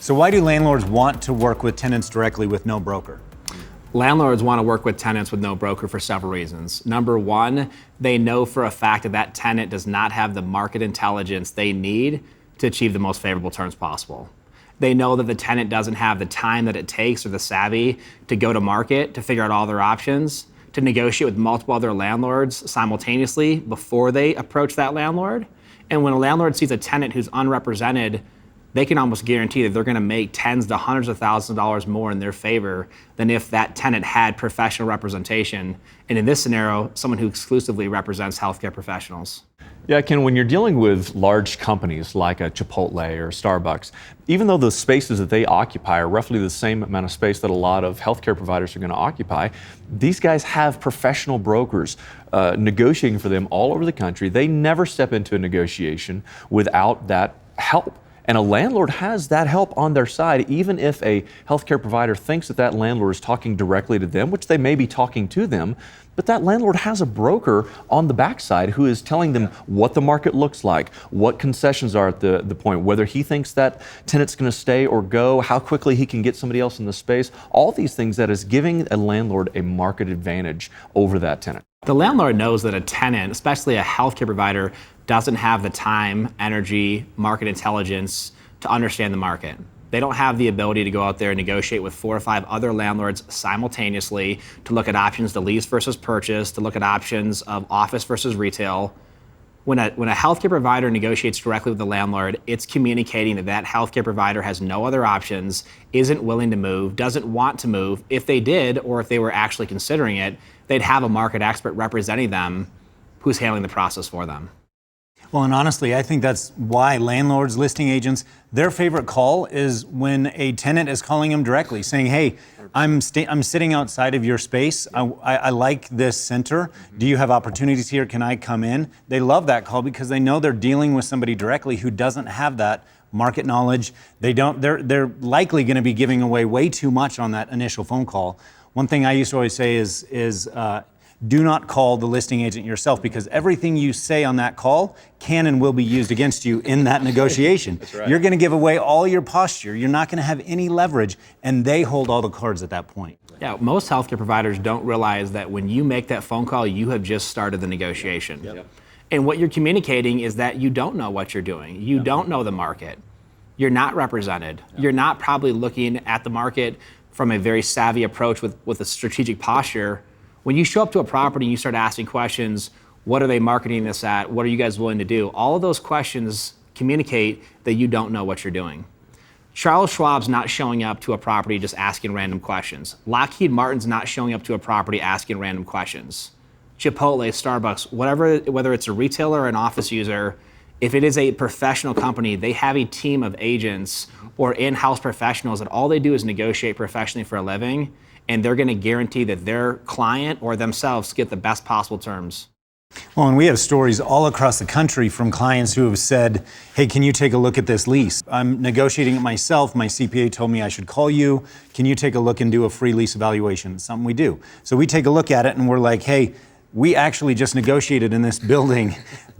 So why do landlords want to work with tenants directly with no broker? Landlords want to work with tenants with no broker for several reasons. Number one, they know for a fact that that tenant does not have the market intelligence they need to achieve the most favorable terms possible. They know that the tenant doesn't have the time that it takes or the savvy to go to market, to figure out all their options, to negotiate with multiple other landlords simultaneously before they approach that landlord. And when a landlord sees a tenant who's unrepresented, they can almost guarantee that they're going to make tens to hundreds of thousands of dollars more in their favor than if that tenant had professional representation. And in this scenario, someone who exclusively represents healthcare professionals. Yeah, Ken, when you're dealing with large companies like a Chipotle or Starbucks, even though the spaces that they occupy are roughly the same amount of space that a lot of healthcare providers are going to occupy, these guys have professional brokers negotiating for them all over the country. They never step into a negotiation without that help. And a landlord has that help on their side, even if a healthcare provider thinks that that landlord is talking directly to them, which they may be talking to them, but that landlord has a broker on the backside who is telling them what the market looks like, what concessions are at the point, whether he thinks that tenant's going to stay or go, how quickly he can get somebody else in the space, all these things that is giving a landlord a market advantage over that tenant. The landlord knows that a tenant, especially a healthcare provider, doesn't have the time, energy, market intelligence to understand the market. They don't have the ability to go out there and negotiate with 4 or 5 other landlords simultaneously to look at options to lease versus purchase, to look at options of office versus retail. When a healthcare provider negotiates directly with the landlord, it's communicating that that healthcare provider has no other options, isn't willing to move, doesn't want to move. If they did, or if they were actually considering it, they'd have a market expert representing them who's handling the process for them. Well, and honestly, I think that's why landlords, listing agents, their favorite call is when a tenant is calling them directly saying, hey, I'm sitting outside of your space. I like this center. Do you have opportunities here? Can I come in? They love that call because they know they're dealing with somebody directly who doesn't have that market knowledge. They're likely going to be giving away way too much on that initial phone call. One thing I used to always say is do not call the listing agent yourself, because everything you say on that call can and will be used against you in that negotiation. That's right. You're going to give away all your posture. You're not going to have any leverage, and they hold all the cards at that point. Yeah, most healthcare providers don't realize that when you make that phone call, you have just started the negotiation. Yep. And what you're communicating is that you don't know what you're doing. You don't know the market. You're not represented. You're not probably looking at the market from a very savvy approach with a strategic posture. When you show up to a property and you start asking questions, what are they marketing this at? What are you guys willing to do? All of those questions communicate that you don't know what you're doing. Charles Schwab's not showing up to a property just asking random questions. Lockheed Martin's not showing up to a property asking random questions. Chipotle, Starbucks, whether it's a retailer or an office user, if it is a professional company, they have a team of agents or in-house professionals that all they do is negotiate professionally for a living, and they're going to guarantee that their client or themselves get the best possible terms. Well, and we have stories all across the country from clients who have said, hey, can you take a look at this lease? I'm negotiating it myself. My CPA told me I should call you. Can you take a look and do a free lease evaluation? It's something we do. So we take a look at it and we're like, hey, we actually just negotiated in this building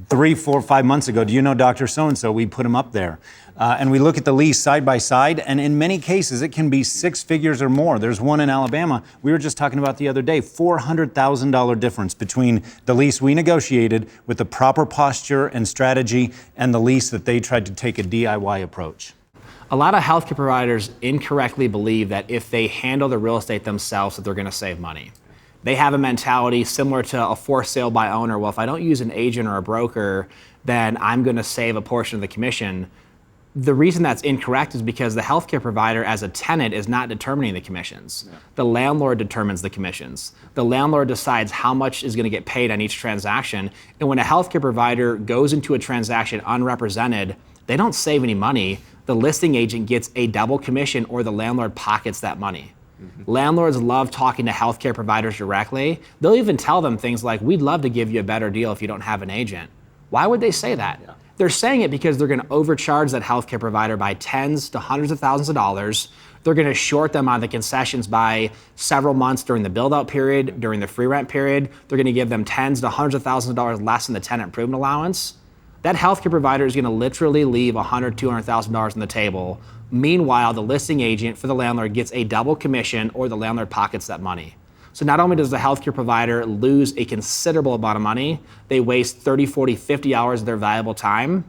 3, 4, 5 months ago. Do you know Dr. So-and-so? We put him up there. And we look at the lease side by side, and in many cases, it can be 6 figures or more. There's one in Alabama we were just talking about the other day, $400,000 difference between the lease we negotiated with the proper posture and strategy and the lease that they tried to take a DIY approach. A lot of healthcare providers incorrectly believe that if they handle the real estate themselves, that they're going to save money. They have a mentality similar to a forced sale by owner. Well, if I don't use an agent or a broker, then I'm going to save a portion of the commission. The reason that's incorrect is because the healthcare provider as a tenant is not determining the commissions. Yeah. The landlord determines the commissions. The landlord decides how much is going to get paid on each transaction. And when a healthcare provider goes into a transaction unrepresented, they don't save any money. The listing agent gets a double commission, or the landlord pockets that money. Mm-hmm. Landlords love talking to healthcare providers directly. They'll even tell them things like, we'd love to give you a better deal if you don't have an agent. Why would they say that? Yeah. They're saying it because they're going to overcharge that healthcare provider by tens to hundreds of thousands of dollars. They're going to short them on the concessions by several months during the build-out period, during the free rent period. They're going to give them tens to hundreds of thousands of dollars less in the tenant improvement allowance. That healthcare provider is going to literally leave $100,000, $200,000 on the table. Meanwhile, the listing agent for the landlord gets a double commission, or the landlord pockets that money. So not only does the healthcare provider lose a considerable amount of money, they waste 30, 40, 50 hours of their valuable time.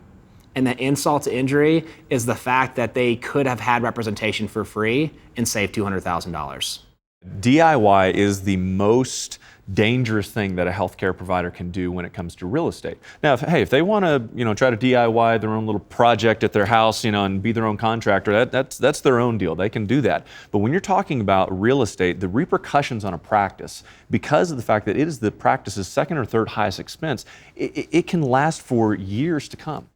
And the insult to injury is the fact that they could have had representation for free and saved $200,000. DIY is the most dangerous thing that a healthcare provider can do when it comes to real estate. Now, if they want to, try to DIY their own little project at their house, and be their own contractor, that's their own deal. They can do that. But when you're talking about real estate, the repercussions on a practice, because of the fact that it is the practice's second or third highest expense, it can last for years to come.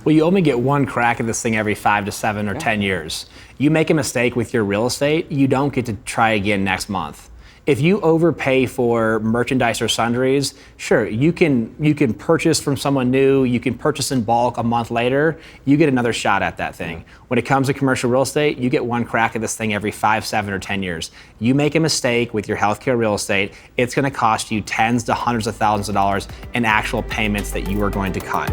Well, you only get one crack at this thing every 5 to 7 or 10 years. You make a mistake with your real estate, you don't get to try again next month. If you overpay for merchandise or sundries, sure, you can purchase from someone new, you can purchase in bulk a month later, you get another shot at that thing. When it comes to commercial real estate, you get one crack at this thing every 5, 7, or 10 years. You make a mistake with your healthcare real estate, it's gonna cost you tens to hundreds of thousands of dollars in actual payments that you are going to cut.